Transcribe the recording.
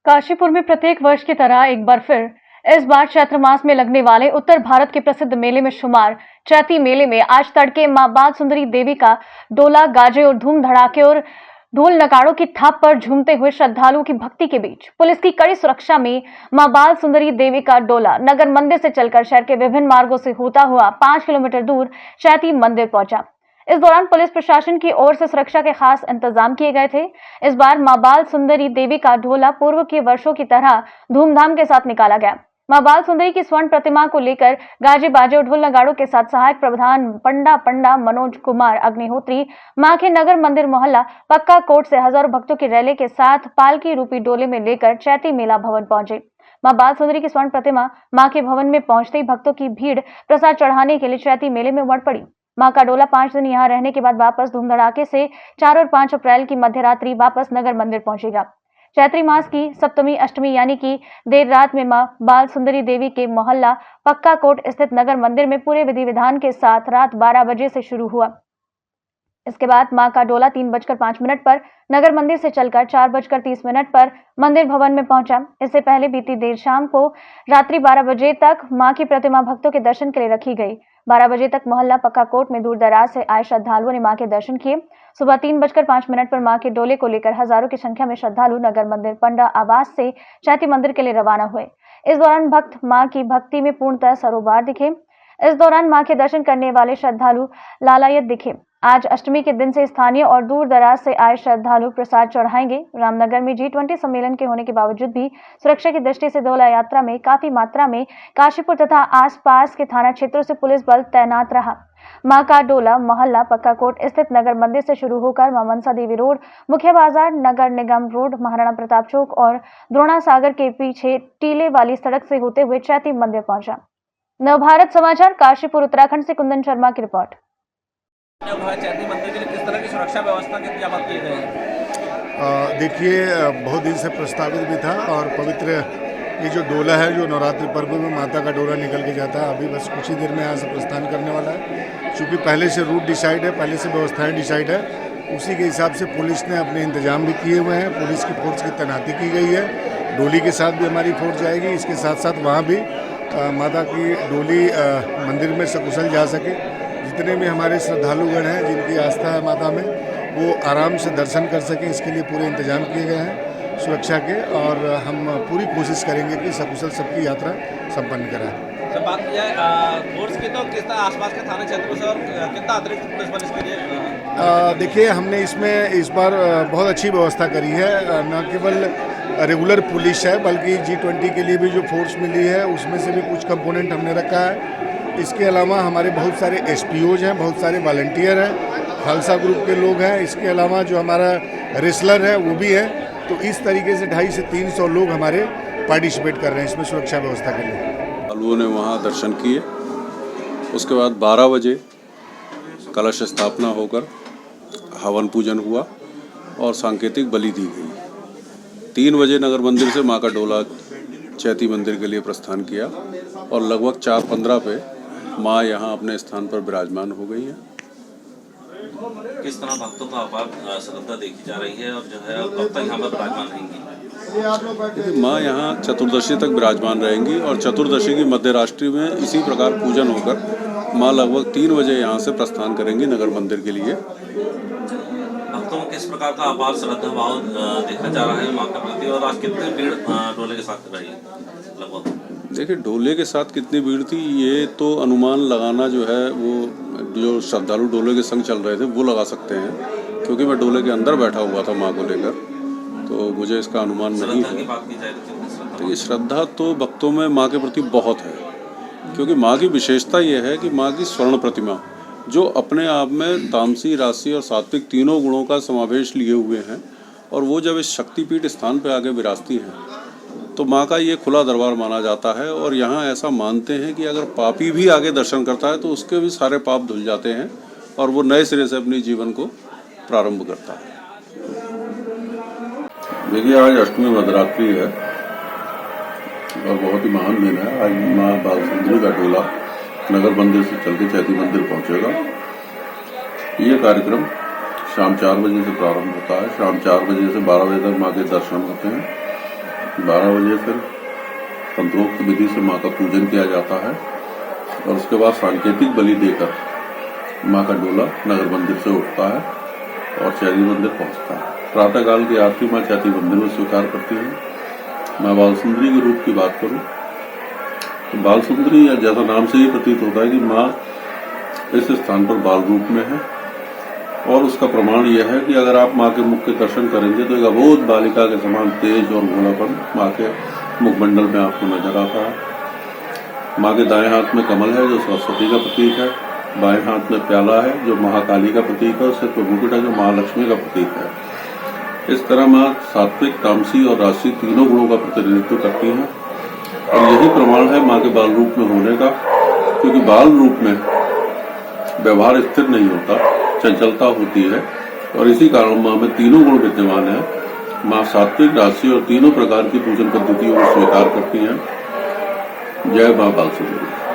काशीपुर में प्रत्येक वर्ष की तरह एक बार फिर इस बार चैत्र मास में लगने वाले उत्तर भारत के प्रसिद्ध मेले में शुमार चैती मेले में आज तड़के मां बाल सुंदरी देवी का डोला गाजे और धूम धड़ाके और ढोल नगाड़ों की थाप पर झूमते हुए श्रद्धालुओं की भक्ति के बीच पुलिस की कड़ी सुरक्षा में मां बाल सुंदरी देवी का डोला नगर मंदिर से चलकर शहर के विभिन्न मार्गों से होता हुआ 5 किलोमीटर दूर चैती मंदिर पहुंचा। इस दौरान पुलिस प्रशासन की ओर से सुरक्षा के खास इंतजाम किए गए थे। इस बार मां बाल सुंदरी देवी का डोला पूर्व के वर्षों की तरह धूमधाम के साथ निकाला गया। मां बाल सुंदरी की स्वर्ण प्रतिमा को लेकर गाजे बाजे और ढोल नगाड़ों के साथ सहायक प्रधान पंडा मनोज कुमार अग्निहोत्री मां के नगर मंदिर मोहल्ला पक्का कोट से हजारों भक्तों की रैली के साथ पालकी रूपी डोले में लेकर चैती मेला भवन पहुंचे। मां बाल सुंदरी की स्वर्ण प्रतिमा मां के भवन में पहुंचते ही भक्तों की भीड़ प्रसाद चढ़ाने के लिए चैती मेले में उमड़ पड़ी। मां का डोला 5 दिन यहां रहने के बाद वापस धूम धड़ाके से 4 और 5 अप्रैल की मध्य रात्रि वापस नगर मंदिर पहुंचेगा। चैत्री मास की सप्तमी अष्टमी यानी कि देर रात में मां बाल सुंदरी देवी के मोहल्ला पक्का कोट स्थित नगर मंदिर में पूरे विधि विधान के साथ रात 12 बजे से शुरू हुआ। इसके बाद मां का डोला 3:05 पर नगर मंदिर से चलकर 4:30 पर मंदिर भवन में पहुंचा। इससे पहले बीती देर शाम को रात्रि 12 बजे तक मां की प्रतिमा भक्तों के दर्शन के लिए रखी गई। 12 बजे तक मोहल्ला पक्का कोट में दूर दराज से आए श्रद्धालुओं ने मां के दर्शन किए। सुबह 3:05 पर मां के डोले को लेकर हजारों की संख्या में श्रद्धालु नगर मंदिर पंडा आवास से चैती मंदिर के लिए रवाना हुए। इस दौरान भक्त मां की भक्ति में पूर्णतः सरोबार दिखे। इस दौरान मां के दर्शन करने वाले श्रद्धालु लालायत दिखे। आज अष्टमी के दिन से स्थानीय और दूर दराज से आए श्रद्धालु प्रसाद चढ़ाएंगे। रामनगर में G20 सम्मेलन के होने के बावजूद भी सुरक्षा की दृष्टि से डोला यात्रा में काफी मात्रा में काशीपुर तथा आसपास के थाना क्षेत्रों से पुलिस बल तैनात रहा। मां का डोला मोहल्ला पक्का कोट स्थित नगर मंदिर से शुरू होकर मां मनसा देवी रोड, मुख्य बाजार, नगर निगम रोड, महाराणा प्रताप चौक और द्रोणा सागर के पीछे टीले वाली सड़क से होते हुए चैती मंदिर पहुंचा। नवभारत समाचार काशीपुर उत्तराखंड से कुंदन शर्मा की रिपोर्ट। चैती मंदिर के लिए किस तरह की सुरक्षा व्यवस्था के इंतजाम किए गए हैं? देखिए, बहुत दिन से प्रस्तावित भी था और पवित्र ये जो डोला है, जो नवरात्रि पर्व में माता का डोला निकल के जाता है, अभी बस कुछ ही देर में यहाँ से प्रस्थान करने वाला है। चूँकि पहले से रूट डिसाइड है, पहले से व्यवस्थाएं डिसाइड है, उसी के हिसाब से पुलिस ने अपने इंतजाम भी किए हुए हैं। पुलिस की फोर्स की तैनाती की गई है। डोली के साथ भी हमारी फोर्स जाएगी। इसके साथ साथ वहाँ भी माता की डोली मंदिर में सकुशल जा सके, जितने भी हमारे श्रद्धालुगण हैं जिनकी आस्था है माता में, वो आराम से दर्शन कर सकें, इसके लिए पूरे इंतजाम किए गए हैं सुरक्षा के। और हम पूरी कोशिश करेंगे कि सकुशल सबकी यात्रा संपन्न कराएं। जब बात की जाए फोर्स की, तो किस तरह आसपास के थाना क्षेत्रों से और कितना अतिरिक्त पुलिस बल इसके लिए? देखिए, हमने इसमें इस बार बहुत अच्छी व्यवस्था करी है। न केवल रेगुलर पुलिस है, बल्कि G20 के लिए भी जो फोर्स मिली है उसमें से भी कुछ कंपोनेंट हमने रखा है। इसके अलावा हमारे बहुत सारे SPOs हैं, बहुत सारे वॉलंटियर हैं, खालसा ग्रुप के लोग हैं। इसके अलावा जो हमारा रेसलर है वो भी है। तो इस तरीके से 250 से 300 लोग हमारे पार्टिसिपेट कर रहे हैं इसमें सुरक्षा व्यवस्था के लिए। श्रद्धालुओं ने वहाँ दर्शन किए। उसके बाद 12 बजे कलश स्थापना होकर हवन पूजन हुआ और सांकेतिक बलि दी गई। 3 बजे नगर मंदिर से माँ का डोला चैती मंदिर के लिए प्रस्थान किया और लगभग 4:15 पे माँ यहाँ अपने स्थान पर विराजमान हो गई है। किस तरह भक्तों का अपार श्रद्धा देखी जा रही है और जो है कब तक यहाँ पर विराजमान रहेंगी? देखिए, माँ यहाँ चतुर्दशी तक विराजमान रहेंगी और चतुर्दशी की मध्य रात्रि में इसी प्रकार पूजन होकर माँ लगभग 3 बजे यहाँ से प्रस्थान करेंगी नगर मंदिर के लिए। भक्तों में किस प्रकार का अपार श्रद्धा भाव देखा जा रहा है माँ के प्रति, और आज कितनी भीड़ डोले के साथ रही लगभग? देखिए, डोले के साथ कितनी भीड़ थी ये तो अनुमान लगाना जो है वो जो श्रद्धालु डोले के संग चल रहे थे वो लगा सकते हैं, क्योंकि मैं डोले के अंदर बैठा हुआ था माँ को लेकर, तो मुझे इसका अनुमान नहीं है। तो ये श्रद्धा तो भक्तों में माँ के प्रति बहुत है, क्योंकि माँ की विशेषता ये है कि माँ की स्वर्ण प्रतिमा जो अपने आप में तामसी, राशि और सात्विक तीनों गुणों का समावेश लिए हुए हैं, और वो जब इस शक्तिपीठ स्थान पर आगे विराजती हैं तो माँ का ये खुला दरबार माना जाता है। और यहाँ ऐसा मानते हैं कि अगर पापी भी आगे दर्शन करता है तो उसके भी सारे पाप धुल जाते हैं और वो नए सिरे से अपने जीवन को प्रारंभ करता है। देखिए, आज अष्टमी मध्यरात्रि है और बहुत ही महान दिन है। आज माँ बाल सुंदरी का डोला नगर मंदिर से चल के चैती मंदिर पहुँचेगा। ये कार्यक्रम शाम 4 बजे से प्रारंभ होता है। शाम 4 बजे से 12 बजे तक माँ के दर्शन होते हैं 12 बजे फिर तंत्रोक्त विधि से माँ का पूजन किया जाता है और उसके बाद सांकेतिक बलि देकर माँ का डोला नगर मंदिर से उठता है और चैती मंदिर पहुंचता है। प्रातःकाल की आरती माँ चैती मंदिर में स्वीकार करती है। मैं बाल सुंदरी के रूप की बात करूं तो बाल सुंदरी या जैसा नाम से ही प्रतीत होता है कि माँ इस स्थान पर बाल रूप में है और उसका प्रमाण यह है कि अगर आप माँ के मुख के दर्शन करेंगे तो एक अबोध बालिका के समान तेज और भोलापन माँ के मुखमंडल में आपको नजर आता है। माँ के दाएं हाथ में कमल है जो सरस्वती का प्रतीक है, बाएं हाथ में प्याला है जो महाकाली का प्रतीक है और सिर पर मुकुट है जो महालक्ष्मी का प्रतीक है। इस तरह माँ सात्विक, तामसी और राजसी तीनों गुणों का प्रतिनिधित्व करती हैं और यही प्रमाण है माँ के बाल रूप में होने का, क्योंकि बाल रूप में व्यवहार स्थिर नहीं होता, चंचलता होती है और इसी कारण माँ में तीनों गुण विद्यमान है। माँ सात्विक, राजसी और तीनों प्रकार की पूजन पद्धतियों को स्वीकार करती हैं। जय माँ बाल सुंदरी।